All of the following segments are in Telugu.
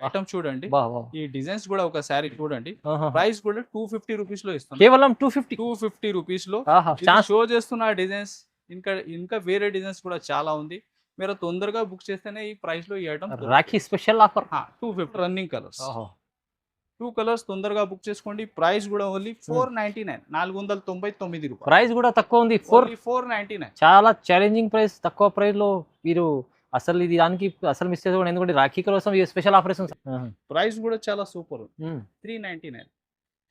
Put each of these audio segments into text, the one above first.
ఐటమ్ చూడండి. వావ్! వావ్! ఈ డిజైన్స్ కూడా ఒకసారి చూడండి. ఆహాహా! ప్రైస్ కూడా 250 రూపీస్ లో ఇస్తాను. కేవలం 250. 250 రూపీస్ లో ఆహా! ఇది ఛాన్స్ షో చేస్తున్న డిజైన్స్ ఇంకా వేరే డిజైన్స్ కూడా చాలా ఉంది. మీరు తొందరగా బుక్ చేస్తేనే ఈ ప్రైస్ లో ఈ item Rakhi special offer. 250 running colours. ఓహో! 2 కలర్స్ తొందరగా బుక్ చేసుకోండి. ప్రైస్ కూడా ఓన్లీ 499 499 రూపాయలు. ప్రైస్ కూడా తక్కువ ఉంది. ఓన్లీ 499. చాలా ఛాలెంజింగ్ ప్రైస్. తక్కువ ప్రైస్ లో మీరు అసలు ఇది దానికి అసలు మిస్ చేసుకోండి. ఎందుకంటే రాఖీ కోసం ఈ స్పెషల్ ఆఫర్స్ ప్రైస్ కూడా చాలా సూపర్. 399.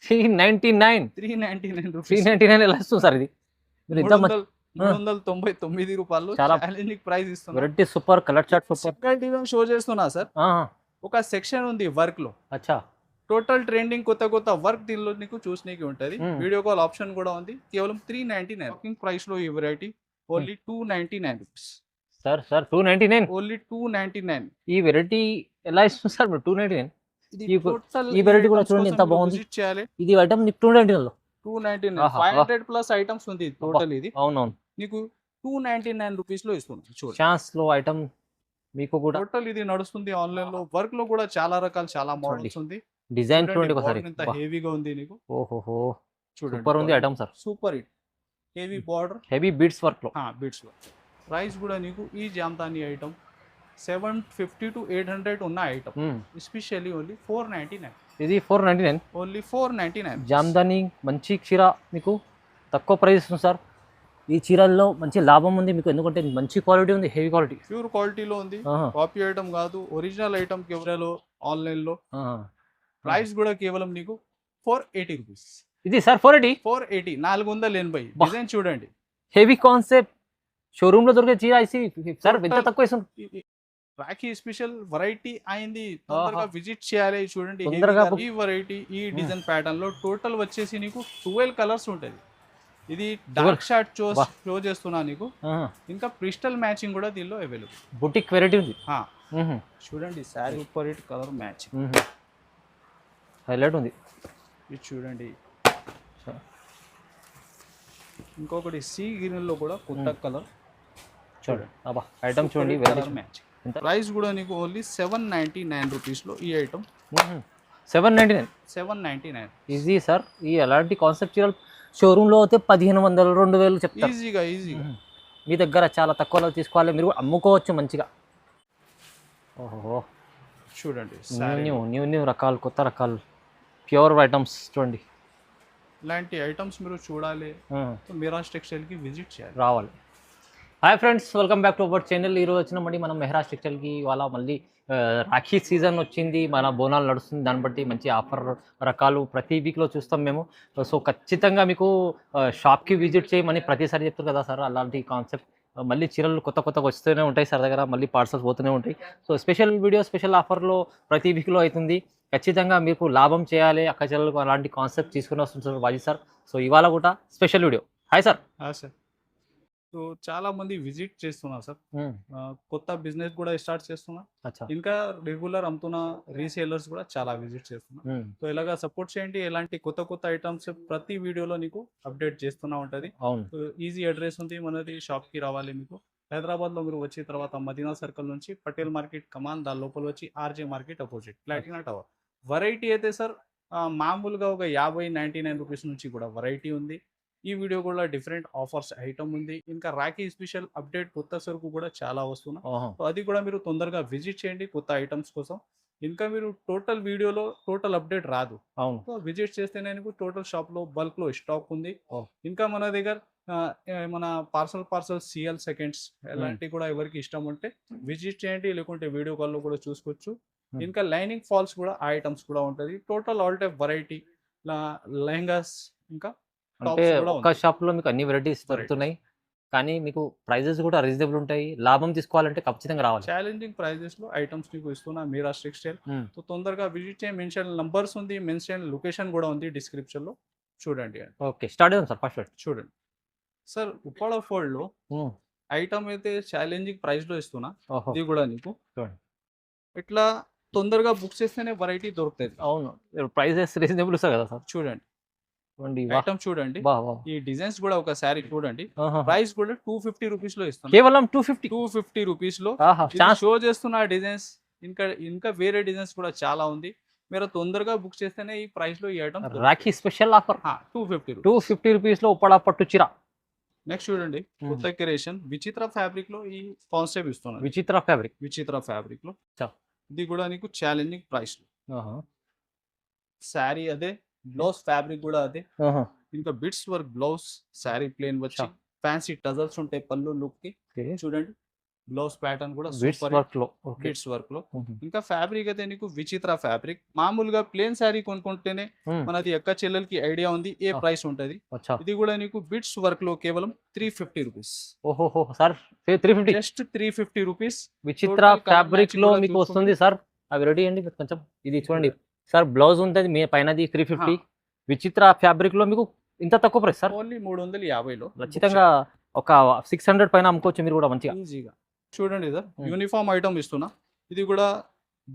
399. 399 రూపీస్. 399 ఎలా వస్తుంది సార్ ఇది? మీరు ఎంత 399 రూపాయలు చాలా ఛాలెంజింగ్ ప్రైస్ ఇస్తున్నా. Variety super colour chart super. Single design show చేస్తున్నా సార్. ఒక సెక్షన్ ఉంది వర్క్ లో. అచ్చా. టోటల్ ట్రెండింగ్ కొత్త వర్క్ దీనిలో నీకు చూసినకి ఉంటది. వీడియో కాల్ ఆప్షన్ కూడా ఉంది. కేవలం 399 వర్కింగ్ ప్రైస్ లో ఈ variety only 299 rupees. Sir 299. Only 299. ఈ వెరైటీ ఎలా ఇస్తుంది సార్ మీరు 299? ఈ వెరైటీ కూడా చూడండి ఎంత బాగుంది. ఇది ఐటమ్ 299 లో 299 500 ప్లస్ ఐటమ్స్ ఉంది టోటల్. ఇది అవునవును నీకు 299 రూపీస్ లో ఇస్తుంది. చూడండి ఛాన్స్ లో ఐటమ్ మీకు కూడా టోటల్ ఇది నడుస్తుంది ఆన్లైన్ లో. వర్క్ లో కూడా చాలా రకాలు చాలా మోడల్స్ ఉంది. డిజైన్ చూడండి ఒకసారి. ఇంత హెవీగా ఉంది నీకు. ఓహోహో చూడండి సూపర్ ఉంది item sir. Super hit heavy border heavy beads work లో. బీడ్స్ లో ప్రైస్ కూడా నీకు ఈ జామ్తాని ఐటమ్ 750 to 800 ఉన్న ఐటమ్. Especially only 499. ఇది 499. ఓన్లీ 499. జామ్దాని మంచి చీర మీకు తక్కువ ప్రైస్ ఇస్తుంది సార్. ఈ చీరల్లో మంచి లాభం ఉంది మీకు. ఎందుకంటే మంచి క్వాలిటీ ఉంది. హెవీ క్వాలిటీ ప్యూర్ క్వాలిటీలో ఉంది. కాపీ ఐటమ్ కాదు. ఒరిజినల్ ఐటమ్ కేవలం ఆన్లైన్ లో. ప్రైస్ కూడా కేవలం నీకు 480 రూపీస్. ఇది సార్ 480. 480 డిజైన్ చూడండి. హెవీ కాన్సెప్ట్ షోరూమ్ లో దొరికే చీర సార్ ఎంత తక్కువ ఇస్తుంది. రాఖీ స్పెషల్ వెరైటీ అయింది. తొందరగా విజిట్ చేయాలి. చూడండి ఈ వెరైటీ ఈ డిజైన్ ప్యాటర్న్ లో టోటల్ వచ్చేసి నీకు 12 కలర్స్ ఉంటుంది. ఇది డార్క్ షార్ట్ షో చేస్తున్నా నీకు. ఇంకా క్రిస్టల్ మ్యాచింగ్ కూడా దీనిలో అవైలబుల్. బుటిక్ వెరైటీ ఉంది. చూడండి sari super hit colour matching highlight ఉంది. ఇది చూడండి. ఇంకొకటి సీ గ్రీన్ లో కూడా కొత్త కలర్ చూడండి. అబ్బా ఐటమ్ చూడండి. మ్యాచింగ్. ప్రైస్ కూడా నీకు ఓన్లీ 799 రూపీస్ లో ఈ ఐటమ్. 799. Easy sir. ఈ అలాంటి కాన్సెప్ట్ చీరలు షోరూమ్ లో అయితే 1500 2000 చెప్తారు ఈజీగా. మీ దగ్గర చాలా తక్కువలో తీసుకోవాలి. మీరు అమ్ముకోవచ్చు మంచిగా. ఓహో చూడండి న్యూ రకాలు కొత్త రకాలు ప్యూర్ ఐటమ్స్ చూడండి. ఇలాంటి ఐటమ్స్ మీరు చూడాలి మెహరాజ్ టెక్స్టైల్ కి విజిట్ చేయాలి, రావాలి. Hi friends, welcome back to our channel. ఈరోజు వచ్చినామండి మనం మెహరాజ్ టెక్స్టైల్కి. ఇవాళ మళ్ళీ రాఖీ సీజన్ వచ్చింది, మన బోనాలు నడుస్తుంది. దాన్ని బట్టి మంచి ఆఫర్ రకాలు ప్రతి వీక్లో చూస్తాం మేము. సో ఖచ్చితంగా మీకు షాప్కి విజిట్ చేయమని ప్రతిసారి చెప్తారు కదా సార్. అలాంటి కాన్సెప్ట్ మళ్ళీ చీరలు కొత్తగా వస్తూనే ఉంటాయి సార్ దగ్గర. మళ్ళీ పార్సల్స్ పోతూనే ఉంటాయి. సో స్పెషల్ వీడియో స్పెషల్ ఆఫర్లో ప్రతి వీక్లో అవుతుంది. ఖచ్చితంగా మీకు లాభం చేయాలి. అక్క చీరలకు అలాంటి కాన్సెప్ట్ తీసుకుని వస్తుంది సార్ బాజీ సార్. సో ఇవాళ కూడా special video. Hi sir. Sir so చాలా మంది విజిట్ చేస్తున్నారు సార్. కొత్త బిజినెస్ కూడా స్టార్ట్ చేస్తున్నా. ఇంకా రెగ్యులర్ అమ్ముతున్న రీసేలర్స్ కూడా చాలా విజిట్ చేస్తున్నా. సో ఇలాగా సపోర్ట్ చేయండి. ఎలాంటి కొత్త ఐటమ్స్ ప్రతి వీడియోలో నీకు అప్డేట్ చేస్తున్నా ఉంటది. ఈజీ అడ్రస్ ఉంది మనది. షాప్ కి రావాలి. మీకు హైదరాబాద్ లో మీరు వచ్చిన తర్వాత మదీనా సర్కిల్ నుంచి పటేల్ మార్కెట్ కమాన్ దాని లోపల వచ్చి RJ market opposite Platina tower. Variety అయితే సార్ మామూలుగా ఒక 50-99 రూపీస్ నుంచి కూడా వెరైటీ ఉంది. ఈ వీడియో కూడా డిఫరెంట్ ఆఫర్స్ ఐటమ్ ఉంది. ఇంకా రాఖీ స్పెషల్ అప్డేట్ కొత్త సరుకు కూడా చాలా వస్తున్నా. సో అది కూడా మీరు తొందరగా విజిట్ చేయండి కొత్త ఐటమ్స్ కోసం. ఇంకా మీరు టోటల్ వీడియోలో టోటల్ అప్డేట్ రాదు. సో విజిట్ చేస్తేనే టోటల్ షాప్ లో బల్క్ లో స్టాక్ ఉంది. ఇంకా మన దగ్గర మన పార్సల్ సిఎల్ సెకండ్స్ ఎలాంటి కూడా ఎవరికి ఇష్టం ఉంటే విజిట్ చేయండి, లేకుంటే వీడియో కాల్ లో కూడా చూసుకోవచ్చు. ఇంకా లైనింగ్ ఫాల్స్ కూడా ఐటమ్స్ కూడా ఉంటుంది. Total all type variety lehengas ఇంకా అంటే ఒక షాప్ లో మీకు అన్ని వెరైటీస్ దొరుకుతున్నాయి, కానీ మీకు ప్రైజెస్ కూడా రీజనబుల్ ఉంటాయి. లాభం తీసుకోవాలంటే ఖచ్చితంగా రావాలి. ఛాలెంజింగ్ ప్రైజెస్ లో ఐటమ్స్ మీకు ఇస్తున్నా మెహరాజ్ టెక్స్టైల్. సో తొందరగా విజిట్ చేయండి. మెన్షన్ నంబర్స్ ఉంది, మెన్షన్ లొకేషన్ కూడా ఉంది డిస్క్రిప్షన్ లో. చూడండి. ఓకే, స్టార్ట్ చేద్దాం సార్. ఫస్ట్ చూడండి సార్, ఉప్పాడ ఫోల్డ్ లో ఐటమ్ అయితే ఛాలెంజింగ్ ప్రైస్ లో ఇస్తున్నా. ఇది కూడా నీకు ఇట్లా తొందరగా బుక్ చేస్తేనే వెరైటీ దొరుకుతుంది. అవును, ప్రైజెస్ రీజనబుల్ ఇస్తారు కదా సార్. చూడండి ఐటమ్ చూడండి. ఈ డిజైన్స్ కూడా ఒకసారి చూడండి. ప్రైస్ కూడా 250 రూపీస్ లో ఇస్తాను. కేవలం 250 రూపీస్ లో షో షో చేస్తున్న డిజైన్స్ ఇంకా ఇంకా వేరే డిజైన్స్ కూడా చాలా ఉంది. మీరు తొందరగా బుక్ చేస్తేనే ఈ ప్రైస్ లో ఈ item Rakhi special offer 250. 250 rupees లో ఉప్పాడ పట్టు చీర. నెక్స్ట్ చూడండి కొత్త క్రియేషన్ విచిత్ర ఫ్యాబ్రిక్ లో ఈ కాన్సెప్ట్ ఇస్తున్నారు. విచిత్ర ఫ్యాబ్రిక్. విచిత్ర ఫ్యాబ్రిక్ లో చా. ఇది కూడా నీకు ఛాలెంజింగ్ ప్రైస్ లో. శారీ అదే, బ్లౌజ్ ఫ్యాబ్రిక్ కూడా అదే, ఇంకా bits work blouse, sari plain వచ్చి ఫ్యాన్సీ టజల్స్ ఉంటాయి పళ్ళు లుక్ కి. చూడండి బ్లౌజ్ ప్యాటర్న్ కూడా సూపర్ వర్క్ లో, బిట్స్ వర్క్ లో. ఇంకా ఫ్యాబ్రిక్ అయితే నీకు విచిత్ర ఫ్యాబ్రిక్. మామూలుగా ప్లేన్ శారీ కొనుక్కుంటేనే మనది ఎక్క చెల్లెలకి ఐడియా ఉంది ఏ ప్రైస్ ఉంటది. ఇది కూడా నీకు బిట్స్ వర్క్ లో కేవలం 350 రూపీస్. ఓహో సార్ 350, జస్ట్ 350 రూపీస్. విచిత్ర ఫ్యాబ్రిక్ లో మీకు వస్తుంది సార్. అవి రెడీ అండి కొంచెం. ఇది చూడండి సార్, బ్లౌజ్ ఉంటుంది మీ పైనది 350. విచిత్ర ఫ్యాబ్రిక్ లో మీకు ఇంత తక్కువ ప్రైస్ సార్. ఓన్లీ 350 లో ఖచ్చితంగా ఒక 600 పైన అమ్ముకోవచ్చు మీరు కూడా మంచిగా. ఈజీగా. చూడండి సార్ యూనిఫామ్ ఐటమ్ ఇస్తున్నా. ఇది కూడా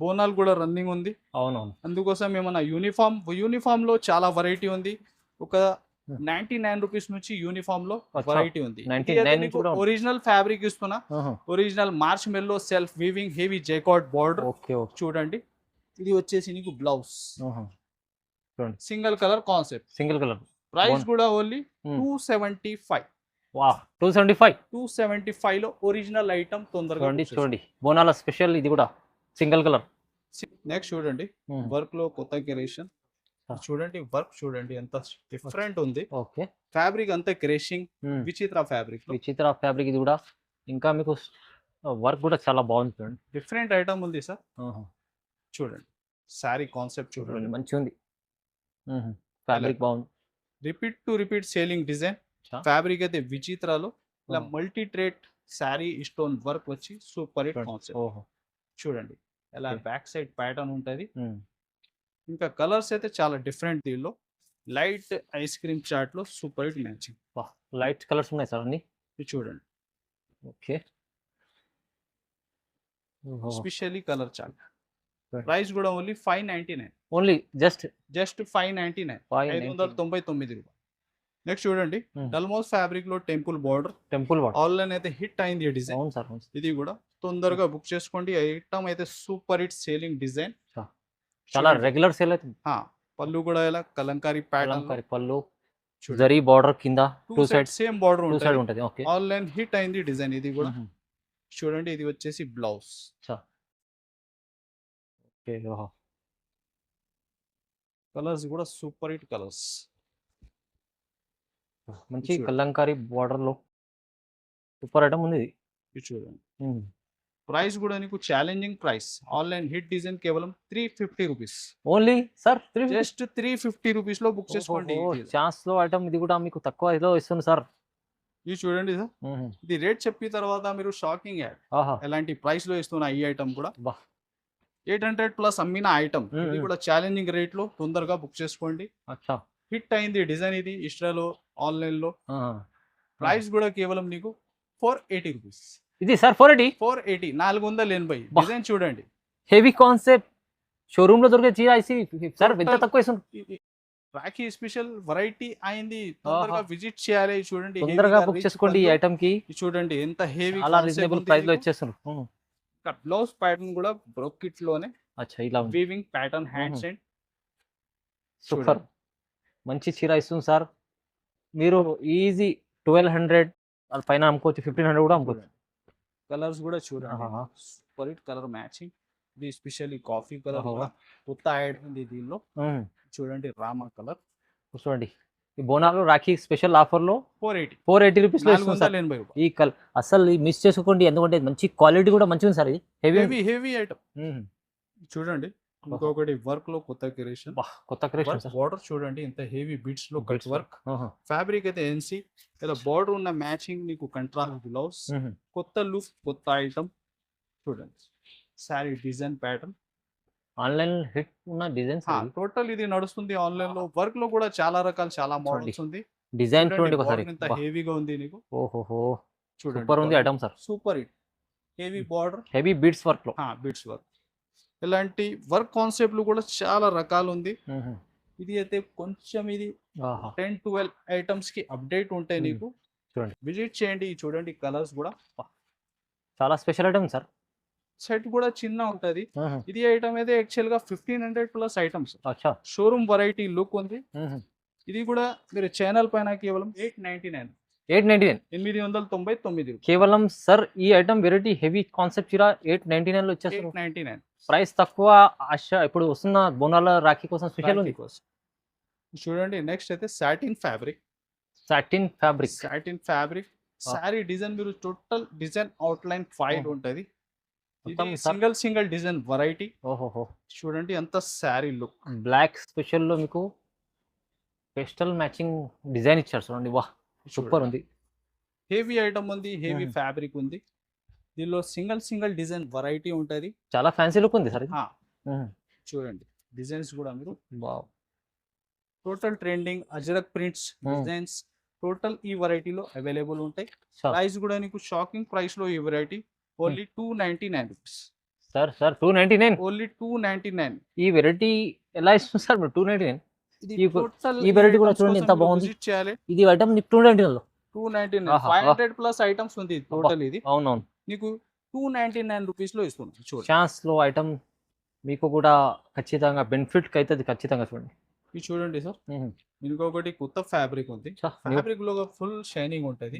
బోనాలు కూడా రన్నింగ్ ఉంది. అవునవును. అందుకోసం ఏమన్నా యూనిఫామ్ లో చాలా వెరైటీ ఉంది. ఒక 99 రూపీస్ నుంచి యూనిఫామ్ లో వెరైటీ ఉంది. ఒరిజినల్ ఫ్యాబ్రిక్ ఇస్తున్నా. ఒరిజినల్ మార్చ్ మెల్లో సెల్ఫ్ వీవింగ్ హెవీ జైకార్డ్ బార్డర్. చూడండి ఇది వచ్చేసి నీకు blouse single colour concept. Single colour. Price కూడా ఓన్లీ 275. వా 275. 275 లో ఒరిజినల్ ఐటమ్ తొందరగా చూడండి బోనాల స్పెషల్. ఇది కూడా సింగిల్ కలర్. నెక్స్ట్ చూడండి వర్క్ లో కొత్త క్రియేషన్. చూడండి వర్క్ చూడండి ఎంత డిఫరెంట్ ఉంది. ఓకే. ఫ్యాబ్రిక్ అంతా క్రేషింగ్ విచిత్ర ఫ్యాబ్రిక్. విచిత్ర ఫ్యాబ్రిక్ ఇది కూడా. ఇంకా మీకు వర్క్ కూడా చాలా బాగుంది. చూడండి డిఫరెంట్ ఐటమ్ ఉంది సార్. చూడండి శారీ కాన్సెప్ట్ చూడండి మంచిగా ఉంది. ఫ్యాబ్రిక్ బాగుంది. Repeat selling design. ఫ్యాబ్రిక్ అయితే విచిత్రాలో ఇలా multi trade sari stone work వచ్చి సూపర్ హిట్ కాన్సెప్ట్. చూడండి ఇలా బ్యాక్ సైడ్ ప్యాటర్న్ ఉంటది. ఇంకా కలర్స్ అయితే చాలా డిఫరెంట్. దీనిలో లైట్ ఐస్ క్రీమ్ చాట్ లో super hit matching. Light colours ఉన్నాయి సార్ అన్ని. చూడండి okay. Specially colour chart. Price కూడా ఓన్లీ 599. Only just 599. 599 రూపాయలు. నెక్స్ట్ చూడండి డల్మోస్ ఫ్యాబ్రిక్ లో టెంపుల్ బార్డర్. ఆన్లైన్ అయితే హిట్ అయింది ఈ డిజైన్. ఇది కూడా తొందరగా బుక్ చేసుకోండి. ఐటమ్ అయితే సూపర్ హిట్ సేలింగ్ డిజైన్. చాలా రెగ్యులర్ సేల్ అవుతుంది. పళ్ళు కూడా ఇలా కలంకారీ ప్యాటర్న్ పళ్ళు, జరీ బార్డర్ కింద టూ సైడ్ సేమ్ బార్డర్ ఉంటుంది. ఓకే. ఆన్లైన్ హిట్ అయింది డిజైన్ ఇది కూడా. చూడండి ఇది వచ్చేసి బ్లౌజ్. కలర్స్ కూడా సూపర్ హిట్ కలర్స్. మంచి కలంకారీ బార్డర్ లో సూపర్ ఐటమ్ ఉంది ఇది. చూడండి ప్రైస్ కూడా నీకు challenging price. Online hit design కేవలం 350 rupees. Only sir just 350 rupees లో బుక్ చేసుకోండి. ఛాన్స్ లో ఐటమ్ ఇది కూడా మీకు తక్కువ ఇదిలో ఇస్తుంది సార్. ఇది చూడండి సార్, ఇది రేట్ చెప్పిన తర్వాత మీరు షాకింగ్ యాడ్. ఎలాంటి ప్రైస్ లో ఇస్తున్నా ఈ ఐటమ్ కూడా 800 ప్లస్ అమ్మిన ఐటమ్. ఇది కూడా ఛాలెంజింగ్ రేట్ లో తొందరగా బుక్ చేసుకోండి. హిట్ అయింది డిజైన్ ఇది ఇస్ట్రాలో ఆన్లైన్ లో. ప్రైస్ కూడా కేవలం నీకు 480 రూపీస్. ఇది సార్ 480. 480 డిజైన్ చూడండి. హెవీ కాన్సెప్ట్ షోరూమ్ లో దొరికే చీర సార్ ఎంత తక్కువ ఇస్తుంది. రాఖీ స్పెషల్ వెరైటీ అయింది. తొందరగా విజిట్ చేయాలి. చూడండి తొందరగా బుక్ చేసుకోండి ఈ ఐటమ్ కి. చూడండి ఎంత హెవీ చాలా రీజనబుల్ ప్రైస్ లో ఇచ్చేస్తున్నారు. బ్లౌజ్ ప్యాటర్న్ కూడా బ్రోకెట్ లోనే ఇలా weaving pattern hands and super మంచి చీర ఇస్తుంది సార్. మీరు ఈజీ 1200 పైన అమ్ముకోవచ్చు, 1500 కూడా అమ్ముకోవచ్చు. కలర్స్ కూడా చూడండి సూపర్ హిట్ కలర్ మ్యాచింగ్. ఇది స్పెషల్లీ కాఫీ కలర్ కూడా కొత్త యాడ్ ఉంది దీనిలో. చూడండి రామా కలర్. చూడండి ఈ బోనాలు రాఖీ స్పెషల్ ఆఫర్ లో 480 రూపీస్ లో ఇస్తుంది. ఈ కలర్ అసలు మిస్ చేసుకోండి, ఎందుకంటే మంచి క్వాలిటీ కూడా మంచిగా ఉంది సార్. ఇది హెవీ ఐటమ్. చూడండి ఇంకొకటి వర్క్ లో కొత్త క్రియేషన్. బార్డర్ చూడండి ఇంత హెవీ బిట్స్ లో కట్ వర్క్. ఫ్యాబ్రిక్ అయితే ఎన్సీ. ఇలా బార్డర్ ఉన్న మ్యాచింగ్ నీకు కంట్రాస్ట్ బ్లౌజ్. కొత్త లుక్ కొత్త ఐటమ్. చూడండి sorry design pattern. Online hit ఉన్న డిజైన్స్ టోటల్ ఇది నడుస్తుంది ఆన్లైన్ లో. వర్క్ లో కూడా చాలా రకాల చాలా మోడల్స్ ఉంది. డిజైన్ చూడండి ఒకసారి ఇంత హెవీగా ఉంది నీకు. చూడండి సూపర్ ఉంది item sir. Super hit heavy border heavy beads work లో. బీట్స్ వర్క్ ఇలాంటి వర్క్ కాన్సెప్ట్లు కూడా చాలా రకాలు ఉంది. ఇది అయితే కొంచెం ఇది 10-12 ఐటమ్స్ కి అప్డేట్ ఉంటాయి నీకు. చూడండి విజిట్ చేయండి. చూడండి కలర్స్ కూడా చాలా స్పెషల్ ఐటమ్ సార్. సెట్ కూడా చిన్న ఉంటది. ఇది ఐటమ్ అయితే యాక్చువల్ గా 1500+ ఐటమ్స్. అచ్చా. షోరూమ్ వెరైటీ లుక్ ఉంది. ఇది కూడా మీరు ఛానల్ పైన కేవలం 899 899 కేవలం సార్. ఈ ఐటమ్ వెరైటీ హెవీ కాన్సెప్ట్ చిరా 899 లో వచ్చేస్తారు. 899 ప్రైస్ తక్కువ. ఆశ ఇప్పుడు వస్తున్న బోనాల రాఖీ కోసం స్పెషల్ ఉంది. చూడండి నెక్స్ట్ అయితే సాటిన్ ఫ్యాబ్రిక్. సారీ డిజైన్ మీరు total design outline file ఉంటది. Single design variety. ఓహో, చూడండి ఎంత సారీ లుక్. బ్లాక్ స్పెషల్ లో మీకు పెస్టల్ మ్యాచింగ్ డిజైన్ ఇచ్చారు చూడండి. వాహ్, సూపర్ ఉంది. హెవీ ఐటమ్ ఉంది, హెవీ ఫ్యాబ్రిక్ ఉంది. దీనిలో సింగిల్ డిజైన్ వెరైటీ ఉంటది. చాలా ఫ్యాన్సీ లుక్ ఉంది సార్. చూడండి డిజైన్స్ కూడా మీరు total trending ajrakh prints designs total ఈ వెరైటీలో అవైలబుల్ ఉంటాయి. ప్రైస్ కూడా నీకు షాకింగ్ ప్రైస్ లో ఈ variety only 299 rupees. Sir 299 only 299. ఈ వెరైటీ ఎలా ఇస్తుంది సార్ మీరు 299? ఈ వెరైటీ కూడా చూడండి ఎంత బాగుంది. ఇది ఐటమ్ 299 లో 299 500+ ఐటమ్స్ ఉంది టోటల్. ఇది అవునవును నీకు 299 రూపీస్ లో ఇస్తున్నాం. చూడండి ఛాన్స్ లో ఐటమ్ మీకు కూడా ఖచ్చితంగా బెనిఫిట్ అవుతుంది ఖచ్చితంగా. చూడండి ఇది చూడండి సార్. ఇంకొకటి కొత్త ఫ్యాబ్రిక్ ఉంది. ఫ్యాబ్రిక్ లో ఫుల్ షైనింగ్ ఉంటది.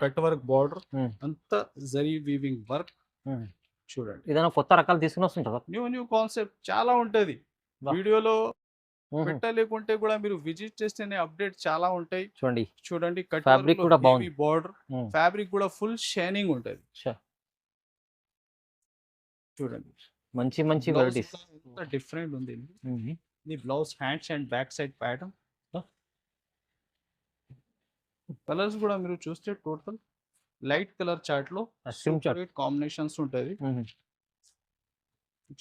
కట్ వర్క్ బార్డర్ అంతా జరీ వీవింగ్ వర్క్. చూడండి ఏదైనా కొత్త రకాలు తీసుకుని వస్తుంటారు. న్యూ కాన్సెప్ట్ చాలా ఉంటది. వీడియోలో పెట్టలేకుంటే కూడా మీరు విజిట్ చేస్తేనే అప్డేట్ చాలా ఉంటాయి. చూడండి కట్ ఫ్యాబ్రిక్ కూడా బాగుంది. బార్డర్ ఫ్యాబ్రిక్ కూడా ఫుల్ షైనింగ్ ఉంటది. చూడండి మంచి వెరైటీస్ డిఫరెంట్ ఉంది. ఇది blouse hands and back side pattern. Colours కూడా మీరు చూస్తే టోటల్ లైట్ కలర్ చార్ట్ లో కాంబినేషన్స్ ఉంటది.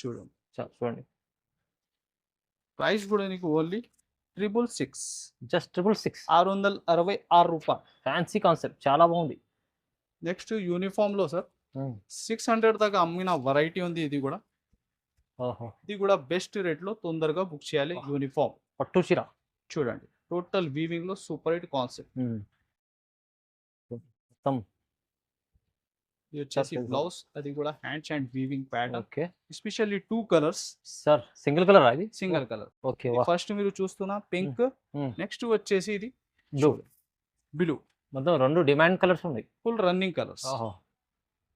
చూడండి ప్రైస్ కూడా నీకు ఓన్లీ 666. జస్ట్ 666. 666 రూపాయలు. ఫ్యాన్సీ కాన్సెప్ట్ చాలా బాగుంది. నెక్స్ట్ యూనిఫామ్ లో సార్ 600 దాకా అమ్మిన వెరైటీ ఉంది. ఇది కూడా బెస్ట్ రేట్ లో తొందరగా బుక్ చేయాలి. యూనిఫామ్ పట్టు చీర చూడండి టోటల్ వీవింగ్ లో సూపర్ హిట్ కాన్సెప్ట్. ఇది వచ్చేసి బ్లౌజ్, అది కూడా hands and weaving pattern. Especially 2 colours sir. Single colour అది సింగిల్ కలర్. ఫస్ట్ మీరు చూస్తున్న పింక్, నెక్స్ట్ వచ్చేసి ఇది బ్లూ. మొత్తం 2 డిమాండ్ కలర్స్ ఉన్నాయి. Full running colours.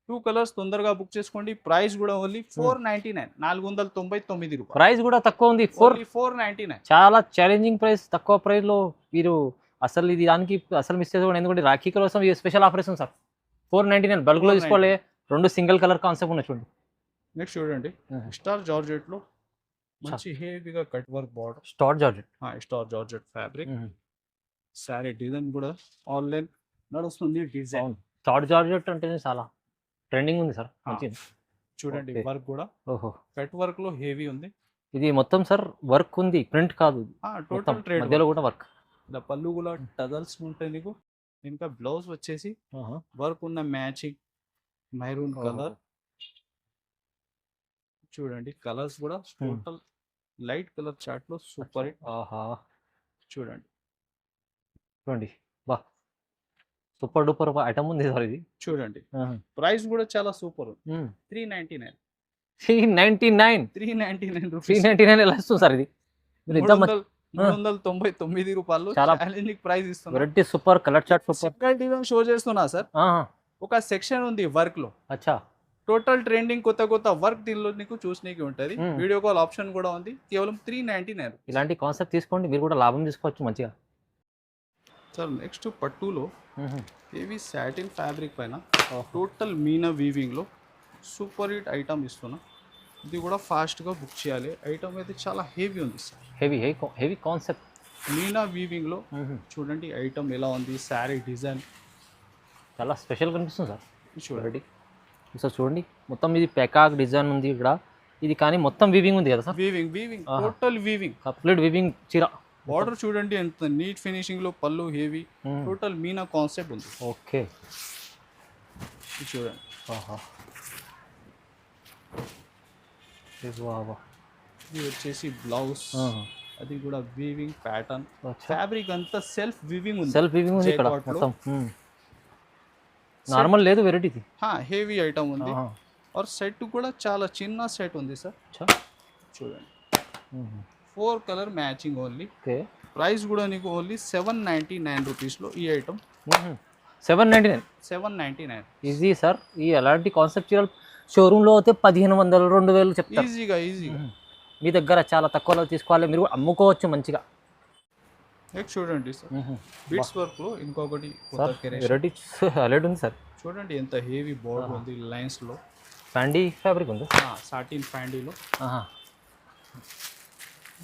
2 కలర్స్ తొందరగా బుక్ చేసుకోండి. ప్రైస్ కూడా ఓన్లీ 499. 499 రూపాయలు. ప్రైస్ కూడా తక్కువ ఉంది. 499. చాలా ఛాలెంజింగ్ ప్రైస్. తక్కువ ప్రైస్ లో మీరు అసలు ఇది దానికి అసలు మిస్ చేసుకోండి. ఎందుకంటే రాఖీ కోసం స్పెషల్ ఆఫర్ ఇస్తుంది సార్. 499 బల్క్ లో తీసుకోవాలి. 2 సింగిల్ కలర్ కాన్సెప్ట్ ఉన్నాయి. చూడండి నెక్స్ట్ చూడండి స్టార్ జార్జెట్ లో మంచి హెవీగా cut work border. Star georgette fabric. Sari design కూడా ఆన్లైన్ నడుస్తుంది. డిజైన్ స్టార్ జార్జెట్ అంటే చాలా ట్రెండింగ్ ఉంది సార్. చూడండి వర్క్ కూడా కట్ వర్క్ లో హెవీ ఉంది. ఇది మొత్తం సార్ వర్క్ ఉంది, ప్రింట్ కాదు. టోటల్ ట్రేడ్ మధ్యలో కూడా వర్క్. ఇలా పళ్ళు కూడా టజల్స్ ఉంటాయి నీకు. ఇంకా బ్లౌజ్ వచ్చేసి వర్క్ ఉన్న మ్యాచింగ్ మెరూన్ కలర్. చూడండి కలర్స్ కూడా టోటల్ లైట్ కలర్ చార్ట్ లో సూపర్ హిట్. చూడండి బా సూపర్ డూపర్ ఐటమ్ ఉంది సార్. ఇది చూడండి ప్రైస్ కూడా చాలా సూపర్. 399. 399 ఎలా వస్తుంది సార్? ఇది 399 రూపాయలు చాలా ప్రైస్ ఇస్తున్నా. Variety super colour chart super design show చేస్తున్నా సార్. ఒక సెక్షన్ ఉంది వర్క్ లో. అచ్చా. టోటల్ ట్రెండింగ్ కొత్త వర్క్ దీనిలో నీకు చూసనీకి ఉంటది. వీడియో కాల్ ఆప్షన్ కూడా ఉంది. కేవలం 399. ఇలాంటి కాన్సెప్ట్ తీసుకోండి, మీరు కూడా లాభం తీసుకోవచ్చు మంచిగా. సార్ నెక్స్ట్ పట్టులో హెవీ సాటిన్ ఫ్యాబ్రిక్ పైన టోటల్ మీనా వీవింగ్ లో సూపర్ హిట్ ఐటమ్ ఇస్తున్నా. ఇది కూడా ఫాస్ట్ గా బుక్ చేయాలి. ఐటమ్ అయితే చాలా హెవీ ఉంది sir. Heavy concept Meena weaving లో. చూడండి ఐటమ్ ఎలా ఉంది. శారీ డిజైన్ చాలా స్పెషల్ కనిపిస్తుంది సార్. చూడండి సార్, చూడండి మొత్తం ఇది పెకాక్ డిజైన్ ఉంది ఇక్కడ. ఇది కానీ మొత్తం వీవింగ్ ఉంది కదా sir. Weaving total weaving complete weaving చీర. బార్డర్ చూడండి ఎంత నీట్ ఫినిషింగ్ లో. పళ్ళు హెవీ. టోటల్ మీనా కాన్సెప్ట్ ఉంది. ఓకే చూడండి ఇది వచ్చేసి బ్లౌజ్, అది కూడా వీవింగ్ ప్యాటర్న్. ఫ్యాబ్రిక్ అంతా సెల్ఫ్ వీవింగ్ ఉంది. ఇక్కడ మొత్తం నార్మల్ లేదు వెరైటీ. హెవీ ఐటమ్ ఉంది. ఆర్ సెట్ కూడా చాలా చిన్న సెట్ ఉంది సార్. చూడండి 4 colour matching only. Okay. Price కూడా నీకు ఓన్లీ 799 రూపీస్లో ఈ ఐటమ్. 799. 799 easy sir. ఈ అలాంటి కాన్సెప్చువల్ షోరూంలో అయితే 1500 2000 చెప్తారు ఈజీగా. మీ దగ్గర చాలా తక్కువలో తీసుకోవాలి, మీరు అమ్ముకోవచ్చు మంచిగా. నెక్స్ట్ చూడండి సార్, బీట్స్ వర్క్ లో ఇంకొకటి వెరైటీ హైలైట్ ఉంది సార్. చూడండి ఎంత హెవీ బోర్డర్ ఉంది, లైన్స్ లో ఫ్యాండీ ఫ్యాబ్రిక్ ఉంది, సాటిన్ ఫ్యాండీలో.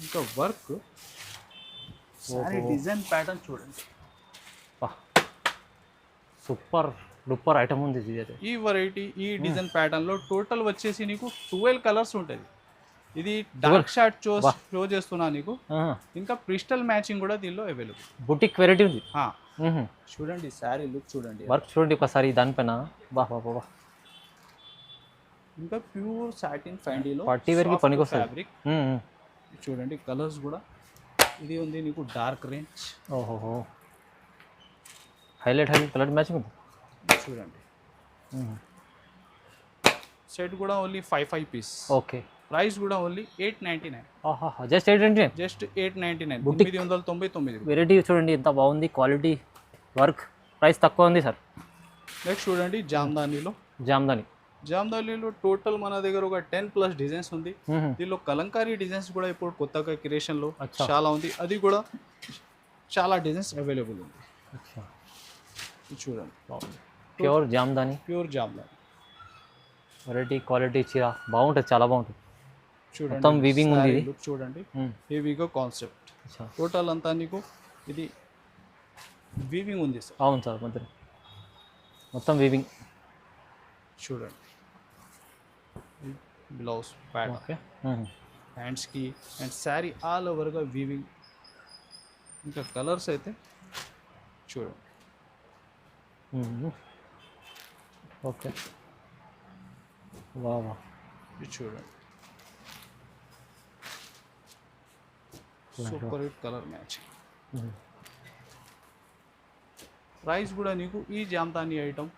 ఇంకా వర్క్ డిజైన్ ప్యాటర్న్ చూడండి, సూపర్ డూపర్ ఐటమ్ ఉంది ఇది. ఈ వెరైటీ ఈ డిజైన్ ప్యాటర్న్ లో టోటల్ వచ్చేసి నీకు 12 కలర్స్ ఉంటుంది. ఇది డార్క్ షార్ట్ షో చేస్తున్నా నీకు. ఇంకా క్రిస్టల్ మ్యాచింగ్ కూడా దీనిలో అవైలబుల్. బుటిక్ వెరైటీ ఉంది. చూడండి శారీ లుక్ చూడండి, వర్క్ చూడండి ఒకసారి దానిపైన. ఇంకా ప్యూర్ సాటిన్ ఫ్యాండీలో పార్టీ వేర్ కి పనికొస్తుంది ఫ్యాబ్రిక్. చూడండి కలర్స్ కూడా ఇది ఉంది నీకు డార్క్ రేంజ్. ఓహో హైలైట్ కలర్ మ్యాచింగ్ ఉంది. చూడండి సెట్ కూడా ఓన్లీ 5 పీస్. ఓకే. ప్రైస్ కూడా ఓన్లీ 899. జస్ట్ 899. జస్ట్ 899. 999. వెరైటీ చూడండి ఎంత బాగుంది, క్వాలిటీ వర్క్, ప్రైస్ తక్కువ ఉంది సార్. నెక్స్ట్ చూడండి జామ్దానీలో టోటల్ మన దగ్గర ఒక 10+ డిజైన్స్ ఉంది. దీనిలో కలంకారీ డిజైన్స్ కూడా ఇప్పుడు కొత్తగా క్రియేషన్ లో చాలా ఉంది, అది కూడా చాలా డిజైన్స్ అవైలబుల్ ఉంది. చూడండి ప్యూర్ జామ్దాని వెరైటీ క్వాలిటీ చీర బాగుంటుంది, చాలా బాగుంటుంది. చూడండి మొత్తం వీవింగ్ ఉంది. చూడండి హెవీగా కాన్సెప్ట్ టోటల్ అంతా నీకు ఇది వీవింగ్ ఉంది సార్. అవును సార్, మొత్తం వీవింగ్. చూడండి బ్లౌజ్ ప్యాటర్న్, హ్యాండ్స్కి అండ్ శారీ ఆల్ ఓవర్గా వీవింగ్. ఇంకా కలర్స్ అయితే చూడండి. ఓకే వా ఇది చూడండి super hit colour matching. Price కూడా నీకు ఈ జామ్దాని ఐటమ్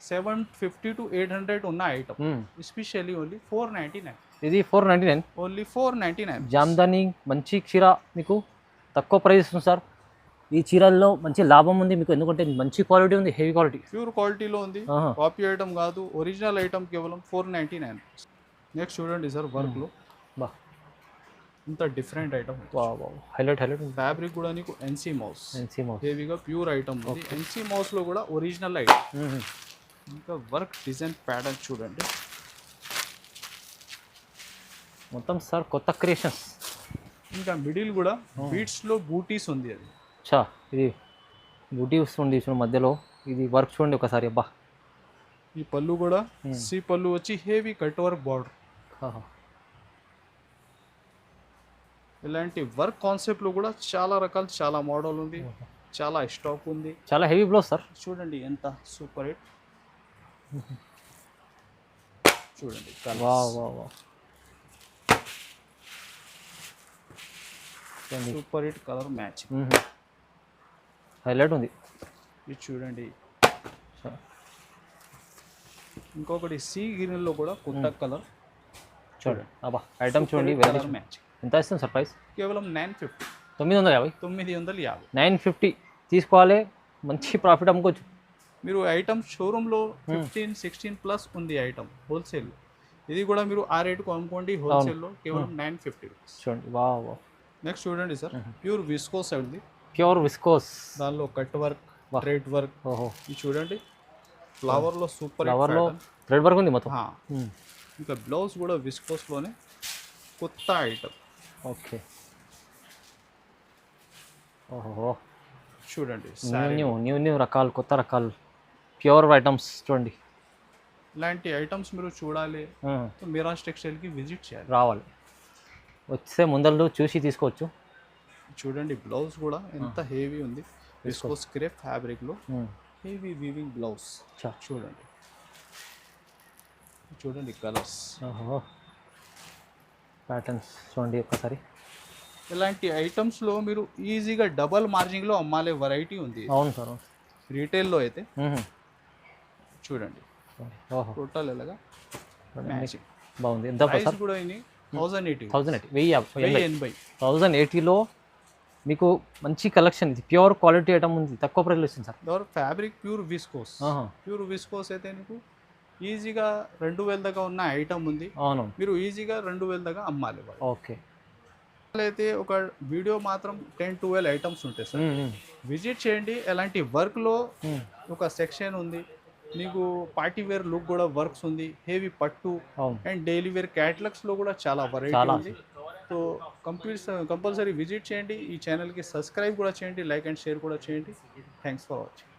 750 to 800 ఉన్న ఐటమ్, ఎస్పెషల్లీ ఓన్లీ 499. ఇది 499, ఓన్లీ 499. జామ్దాని మంచి చీర మీకు తక్కువ ప్రైస్ ఉంది సార్. ఈ చీరల్లో మంచి లాభం ఉంది మీకు, ఎందుకంటే మంచి క్వాలిటీ ఉంది, హెవీ క్వాలిటీ, ప్యూర్ క్వాలిటీలో ఉంది. కాపీ ఐటమ్ కాదు, ఒరిజినల్ ఐటమ్ కేవలం 499. నెక్స్ట్ చూడండి సార్ వర్క్లో ఇంత డిఫరెంట్ ఐటమ్, హైలైట్ ఫ్యాబ్రిక్ కూడా నీకు ఎన్సీ మౌస్ హెవీగా ప్యూర్ ఐటమ్ ఉంది. ఎన్సీ మౌస్లో కూడా ఒరిజినల్ ఐటమ్. ఇంకా వర్క్ డిజైన్ ప్యాటర్న్ చూడండి మొత్తం సార్ కొత్త క్రియేషన్స్. ఇంకా మిడిల్ కూడా బీట్స్లో బూటీస్ ఉంది. అది ఇది బూటీస్ ఉంది మధ్యలో, ఇది వర్క్ చూడండి ఒకసారి. ఈ పళ్ళు కూడా సి పళ్ళు వచ్చి హెవీ కట్ వర్క్ బార్డర్. ఇలాంటి వర్క్ కాన్సెప్ట్లో కూడా చాలా రకాలు, చాలా మోడల్ ఉంది, చాలా స్టాక్ ఉంది, చాలా హెవీ బ్లౌజ్ సార్. చూడండి ఎంత సూపర్ హిట్. చూడండి super hit colour matching, highlight ఉంది. ఇది చూడండి ఇంకొకటి సీ గ్రీన్లో కూడా కొత్త కలర్. చూడండి ఐటమ్ చూడండి, మ్యాచింగ్. ఎంత ఇస్తుంది సార్ ప్రైస్? కేవలం 950. 950. 950 తీసుకోవాలి, మంచి ప్రాఫిట్ అమ్ముకోవచ్చు. మీరు ఐటమ్ షోరూంలో 15-16+ ఉంది ఐటమ్ హోల్సేల్. ఇది కూడా మీరు ఆ రేటుకు అమ్ముకోండి హోల్సేల్లో, కేవలం 950 రూపీస్. చూడండి నెక్స్ట్ చూడండి సార్ ప్యూర్ విస్కోస్ ఉంది. ప్యూర్ విస్కోస్, దానిలో కట్ వర్క్, థ్రెడ్ వర్క్. ఇది చూడండి ఫ్లవర్లో సూపర్, ఫ్లవర్లో థ్రెడ్ వర్క్ ఉంది మొత్తం. ఇంకా బ్లౌజ్ కూడా విస్కోస్లోనే కొత్త ఐటమ్. ఓకే చూడండి న్యూ రకాలు, కొత్త రకాలు ప్యూర్ ఐటమ్స్ చూడండి. ఇలాంటి ఐటమ్స్ మీరు చూడాలి, మిరాజ్ టెక్స్టైల్కి విజిట్ చేయాలి, రావాలి. వచ్చే ముందర చూసి తీసుకోవచ్చు. చూడండి బ్లౌజ్ కూడా ఎంత హెవీ ఉంది, విస్కోస్ క్రేప్ ఫ్యాబ్రిక్లో హెవీ వీవింగ్ బ్లౌజ్. చూడండి కలర్స్, ప్యాటర్న్స్ చూడండి ఒకసారి. ఇలాంటి ఐటమ్స్లో మీరు ఈజీగా డబల్ మార్జిన్లో అమ్మాలే వెరైటీ ఉంది. అవును సార్, రీటైల్లో అయితే చూడండి టోటల్ ఎలాగా మ్యాచింగ్. బాగుంది. ఎంత ప్రైస్ సార్? కూడా ఇది 1080 1080 1080లో మీకు మంచి కలెక్షన్, ఇది ప్యూర్ క్వాలిటీ ఐటమ్ ఉంది, తక్కువ ప్రైస్లో ఇస్తుంది సార్. ఎవరు ఫ్యాబ్రిక్ ప్యూర్ విస్కోస్ అయితే నీకు ఈజీగా 2000 దాకా ఉన్న ఐటమ్ ఉంది. అవును, మీరు ఈజీగా 2000 దాకా అమ్మాలి. ఓకే. అయితే ఒక వీడియో మాత్రం 10-12 ఐటమ్స్ ఉంటాయి సార్. విజిట్ చేయండి. ఎలాంటి వర్క్లో ఒక సెక్షన్ ఉంది, నీకు పార్టీ వేర్ లుక్ కూడా వర్క్స్ ఉంది, హెవీ పట్టు అండ్ డైలీ వేర్ క్యాటలాగ్స్లో కూడా చాలా వెరైటీ ఉంది. సో కంపల్సరీ విజిట్ చేయండి. ఈ ఛానల్కి సబ్స్క్రైబ్ కూడా చేయండి, లైక్ అండ్ షేర్ కూడా చేయండి. Thanks for watching.